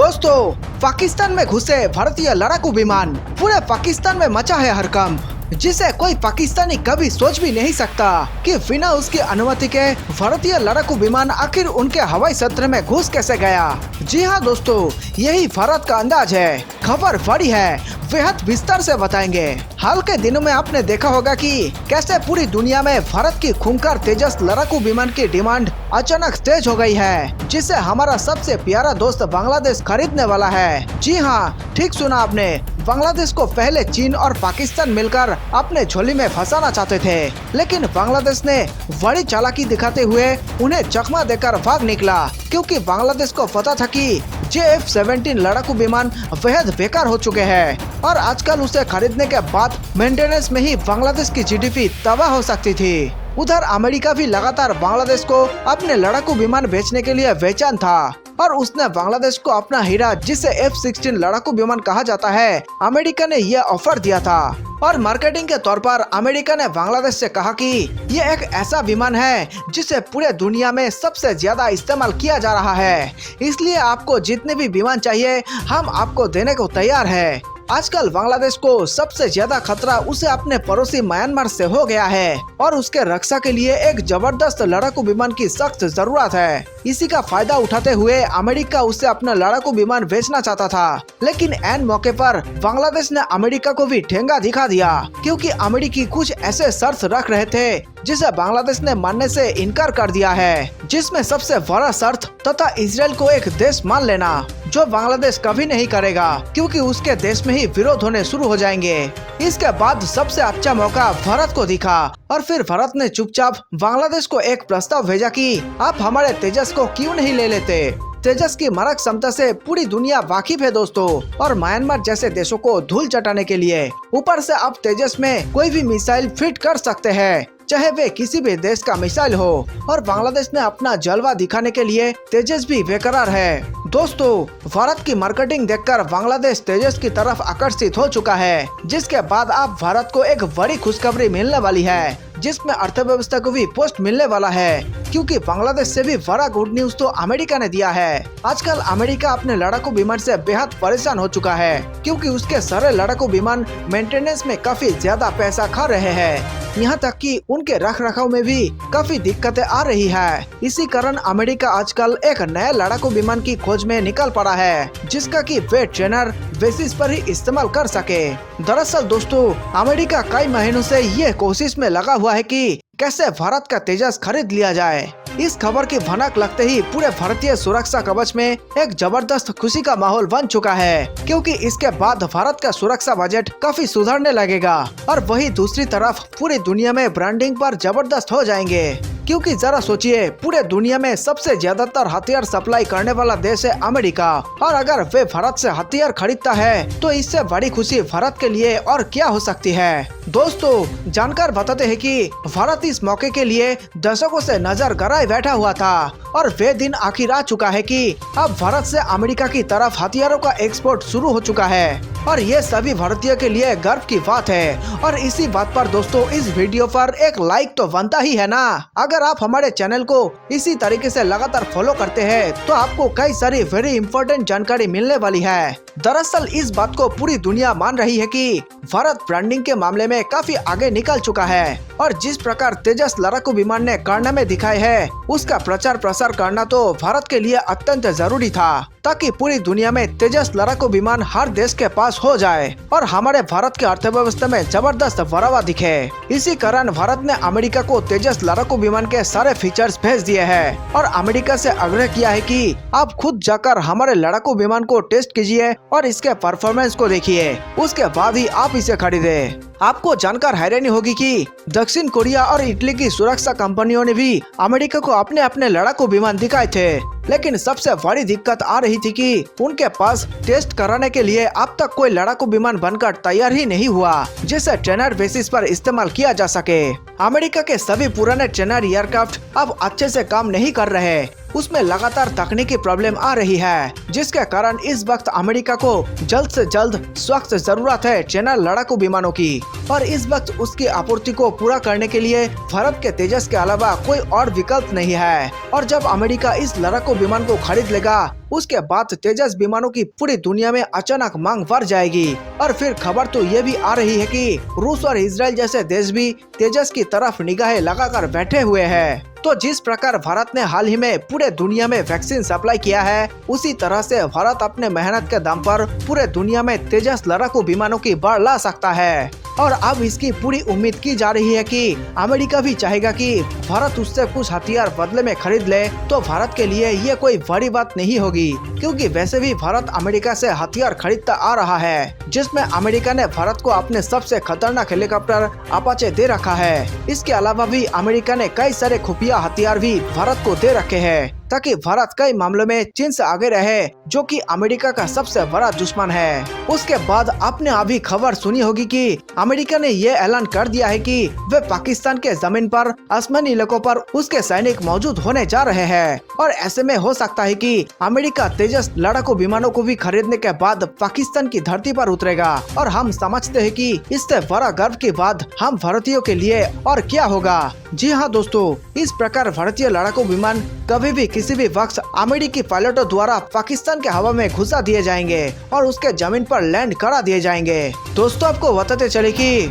दोस्तों, पाकिस्तान में घुसे भारतीय लड़ाकू विमान, पूरे पाकिस्तान में मचा है हड़कंप, जिसे कोई पाकिस्तानी कभी सोच भी नहीं सकता कि बिना उसकी अनुमति के भारतीय लड़ाकू विमान आखिर उनके हवाई क्षेत्र में घुस कैसे गया। जी हाँ दोस्तों, यही भारत का अंदाज है। खबर बड़ी है, बेहद विस्तार से बताएंगे। हाल के दिनों में आपने देखा होगा कि कैसे पूरी दुनिया में भारत की खूंखार तेजस लड़ाकू विमान की डिमांड अचानक तेज हो गई है, जिसे हमारा सबसे प्यारा दोस्त बांग्लादेश खरीदने वाला है। जी हाँ, ठीक सुना आपने, बांग्लादेश को पहले चीन और पाकिस्तान मिलकर अपने झोली में फंसाना चाहते थे, लेकिन बांग्लादेश ने बड़ी चालाकी दिखाते हुए उन्हें चकमा देकर भाग निकला, क्योंकि बांग्लादेश को पता था कि F-17 लड़ाकू विमान बेहद बेकार हो चुके हैं और आजकल उसे खरीदने के बाद मेंटेनेंस में ही बांग्लादेश की जीडीपी तबाह हो सकती थी। उधर अमेरिका भी लगातार बांग्लादेश को अपने लड़ाकू विमान बेचने के लिए बेचैन था और उसने बांग्लादेश को अपना हीरा, जिसे F-16 लड़ाकू विमान कहा जाता है, अमेरिका ने यह ऑफर दिया था। और मार्केटिंग के तौर पर अमेरिका ने बांग्लादेश से कहा कि ये एक ऐसा विमान है जिसे पूरे दुनिया में सबसे ज्यादा इस्तेमाल किया जा रहा है, इसलिए आपको जितने भी विमान चाहिए हम आपको देने को तैयार है। आजकल बांग्लादेश को सबसे ज्यादा खतरा उसे अपने पड़ोसी म्यांमार से हो गया है और उसके रक्षा के लिए एक जबरदस्त लड़ाकू विमान की सख्त जरूरत है। इसी का फायदा उठाते हुए अमेरिका उसे अपना लड़ाकू विमान बेचना चाहता था, लेकिन ऐन मौके पर बांग्लादेश ने अमेरिका को भी ठेंगा दिखा दिया, क्योंकि अमेरिकी कुछ ऐसे शर्त रख रहे थे जिसे बांग्लादेश ने मानने से इनकार कर दिया है, जिसमें सबसे बड़ा शर्त तथा इजराइल को एक देश मान लेना, जो बांग्लादेश कभी नहीं करेगा, क्योंकि उसके देश में ही विरोध होने शुरू हो जाएंगे। इसके बाद सबसे अच्छा मौका भारत को दिखा और फिर भारत ने चुपचाप बांग्लादेश को एक प्रस्ताव भेजा कि आप हमारे तेजस को क्यों नहीं ले लेते। तेजस की मारक क्षमता से पूरी दुनिया वाकिफ है दोस्तों, और म्यांमार जैसे देशों को धूल चटाने के लिए ऊपर से आप तेजस में कोई भी मिसाइल फिट कर सकते हैं, चाहे वे किसी भी देश का मिसाइल हो। और बांग्लादेश ने अपना जलवा दिखाने के लिए तेजस भी बेकरार है। दोस्तों, भारत की मार्केटिंग देखकर बांग्लादेश तेजस की तरफ आकर्षित हो चुका है, जिसके बाद अब भारत को एक बड़ी खुशखबरी मिलने वाली है, जिसमें अर्थव्यवस्था को भी पोस्ट मिलने वाला है, क्योंकि बांग्लादेश से भी बड़ा गुड न्यूज तो अमेरिका ने दिया है। आजकल अमेरिका अपने लड़ाकू विमान से बेहद परेशान हो चुका है, क्योंकि उसके सारे लड़ाकू विमान मेंटेनेंस में काफी ज्यादा पैसा खा रहे हैं, यहाँ तक कि उनके रख रखाव में भी काफी दिक्कतें आ रही है। इसी कारण अमेरिका आजकल एक नए लड़ाकू विमान की खोज में निकल पड़ा है, जिसका कि वे ट्रेनर बेसिस पर ही इस्तेमाल कर सके। दरअसल दोस्तों, अमेरिका कई महीनों से ये कोशिश में लगा हुआ है कि कैसे भारत का तेजस खरीद लिया जाए। इस खबर की भनक लगते ही पूरे भारतीय सुरक्षा कवच में एक जबरदस्त खुशी का माहौल बन चुका है, क्योंकि इसके बाद भारत का सुरक्षा बजट काफी सुधरने लगेगा और वही दूसरी तरफ पूरी दुनिया में ब्रांडिंग पर जबरदस्त हो जाएंगे। क्योंकि जरा सोचिए, पूरे दुनिया में सबसे ज्यादातर हथियार सप्लाई करने वाला देश है अमेरिका, और अगर वे भारत से हथियार खरीदता है तो इससे बड़ी खुशी भारत के लिए और क्या हो सकती है। दोस्तों, जानकार बताते हैं कि भारत इस मौके के लिए दशकों से नजर गड़ाए बैठा हुआ था और वे दिन आखिर आ चुका है कि अब भारत से अमेरिका की तरफ हथियारों का एक्सपोर्ट शुरू हो चुका है, और ये सभी भारतीयों के लिए गर्व की बात है। और इसी बात पर दोस्तों, इस वीडियो पर एक लाइक तो बनता ही है ना। अगर आप हमारे चैनल को इसी तरीके से लगातार फॉलो करते हैं तो आपको कई सारी वेरी इंपॉर्टेंट जानकारी मिलने वाली है। दरअसल इस बात को पूरी दुनिया मान रही है कि भारत ब्रांडिंग के मामले में काफी आगे निकल चुका है, और जिस प्रकार तेजस लड़ाकू विमान ने कारनामे दिखाए हैं, उसका प्रचार प्रसार करना तो भारत के लिए अत्यंत जरूरी था, ताकि पूरी दुनिया में तेजस लड़ाकू विमान हर देश के पास हो जाए और हमारे भारत की अर्थव्यवस्था में जबरदस्त बढ़ावा दिखे। इसी कारण भारत ने अमेरिका को तेजस लड़ाकू विमान के सारे फीचर्स भेज दिए हैं और अमेरिका से आग्रह किया है कि आप खुद जाकर हमारे लड़ाकू विमान को टेस्ट कीजिए और इसके परफॉर्मेंस को देखिए, उसके बाद ही आप इसे खरीदें। आपको जानकर हैरानी होगी कि दक्षिण कोरिया और इटली की सुरक्षा कंपनियों ने भी अमेरिका को अपने अपने लड़ाकू विमान दिखाए थे, लेकिन सबसे बड़ी दिक्कत आ रही थी कि उनके पास टेस्ट कराने के लिए अब तक कोई लड़ाकू विमान बनकर तैयार ही नहीं हुआ, जिसे ट्रेनर बेसिस पर इस्तेमाल किया जा सके। अमेरिका के सभी पुराने ट्रेनर एयरक्राफ्ट अब अच्छे से काम नहीं कर रहे उसमें लगातार तकनीकी प्रॉब्लम आ रही है, जिसके कारण इस वक्त अमेरिका को जल्द से जल्द सख्त जरूरत है चाइना लड़ाकू विमानों की। और इस वक्त उसकी आपूर्ति को पूरा करने के लिए भारत के तेजस के अलावा कोई और विकल्प नहीं है। और जब अमेरिका इस लड़ाकू विमान को खरीद लेगा, उसके बाद तेजस विमानों की पूरी दुनिया में अचानक मांग बढ़ जाएगी। और फिर खबर तो ये भी आ रही है कि रूस और इजराइल जैसे देश भी तेजस की तरफ निगाहें लगाकर बैठे हुए हैं। तो जिस प्रकार भारत ने हाल ही में पूरे दुनिया में वैक्सीन सप्लाई किया है, उसी तरह से भारत अपने मेहनत के दम पर पूरे दुनिया में तेजस लड़ाकू विमानों की बाढ़ ला सकता है। और अब इसकी पूरी उम्मीद की जा रही है कि अमेरिका भी चाहेगा कि भारत उससे कुछ हथियार बदले में खरीद ले, तो भारत के लिए ये कोई बड़ी बात नहीं होगी, क्योंकि वैसे भी भारत अमेरिका से हथियार खरीदता आ रहा है, जिसमें अमेरिका ने भारत को अपने सबसे खतरनाक हेलीकॉप्टर अपाचे दे रखा है। इसके अलावा भी अमेरिका ने कई सारे खुफिया हथियार भी भारत को दे रखे हैं, ताकि भारत कई मामलों में चीन से आगे रहे, जो कि अमेरिका का सबसे बड़ा दुश्मन है। उसके बाद आपने अभी खबर सुनी होगी कि अमेरिका ने ये ऐलान कर दिया है कि वे पाकिस्तान के जमीन पर आसमानी इलाकों पर उसके सैनिक मौजूद होने जा रहे हैं। और ऐसे में हो सकता है कि अमेरिका तेजस लड़ाकू विमानों को भी खरीदने के बाद पाकिस्तान की धरती पर उतरेगा। और हम समझते हैं कि इससे बड़ा गर्व की बात हम भारतीयों के लिए और क्या होगा। जी हाँ दोस्तों, इस प्रकार भारतीय लड़ाकू विमान कभी भी किसी भी वक्त अमेरिकी पायलटों द्वारा पाकिस्तान के हवा में घुसा दिए जाएंगे और उसके जमीन पर लैंड करा दिए जाएंगे। दोस्तों, आपको बताते चले कि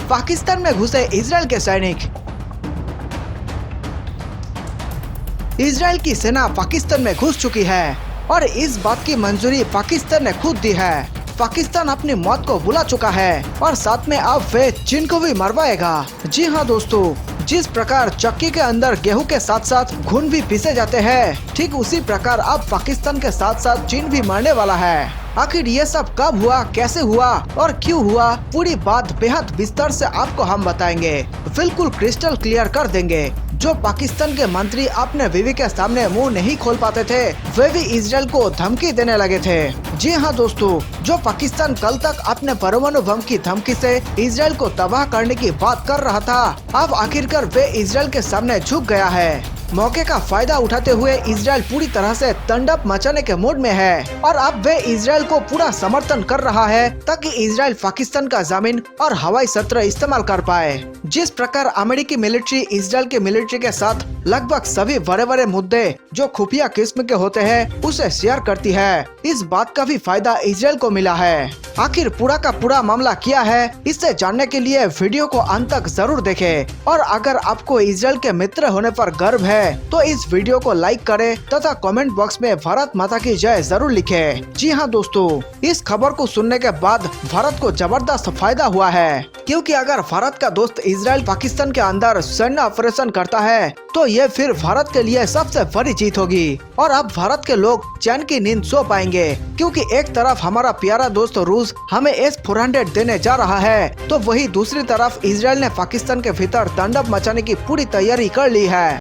पाकिस्तान में घुसे इजराइल के सैनिक। इजराइल की सेना पाकिस्तान में घुस चुकी है और इस बात की मंजूरी पाकिस्तान ने खुद दी है। पाकिस्तान अपनी मौत को बुला चुका है और साथ में अब वे चीन को भी मरवाएगा। जी हाँ दोस्तों, जिस प्रकार चक्की के अंदर गेहूं के साथ साथ घुन भी पीसे जाते हैं, ठीक उसी प्रकार अब पाकिस्तान के साथ साथ चीन भी मरने वाला है। आखिर ये सब कब हुआ, कैसे हुआ और क्यों हुआ, पूरी बात बेहद विस्तार से आपको हम बताएंगे, बिल्कुल क्रिस्टल क्लियर कर देंगे। जो पाकिस्तान के मंत्री अपने बीवी के सामने मुंह नहीं खोल पाते थे, वे भी इजराइल को धमकी देने लगे थे। जी हाँ दोस्तों, जो पाकिस्तान कल तक अपने परमाणु बम की धमकी से इजराइल को तबाह करने की बात कर रहा था, अब आखिरकार वे इजराइल के सामने झुक गया है। मौके का फायदा उठाते हुए इजराइल पूरी तरह से तांडव मचाने के मूड में है और अब वे इजराइल को पूरा समर्थन कर रहा है, ताकि इजराइल पाकिस्तान का जमीन और हवाई सत्र इस्तेमाल कर पाए। जिस प्रकार अमेरिकी मिलिट्री इजराइल के मिलिट्री के साथ लगभग सभी बड़े बड़े मुद्दे जो खुफिया किस्म के होते हैं उसे शेयर करती है, इस बात का भी फायदा इजराइल को मिला है। आखिर पूरा का पूरा मामला क्या है, इसे जानने के लिए वीडियो को अंत तक जरूर देखें। और अगर आपको इजराइल के मित्र होने पर गर्व है, तो इस वीडियो को लाइक करें तथा कमेंट बॉक्स में भारत माता की जय जरूर लिखें। जी हाँ दोस्तों, इस खबर को सुनने के बाद भारत को जबरदस्त फायदा हुआ है, क्योंकि अगर भारत का दोस्त इजराइल पाकिस्तान के अंदर सैन्य ऑपरेशन करता है, तो ये फिर भारत के लिए सबसे बड़ी जीत होगी। और अब भारत के लोग चैन की नींद सो पाएंगे, क्योंकि एक तरफ हमारा प्यारा दोस्त रूस हमें S-400 देने जा रहा है, तो वही दूसरी तरफ इजराइल ने पाकिस्तान के भीतर तांडव मचाने की पूरी तैयारी कर ली है।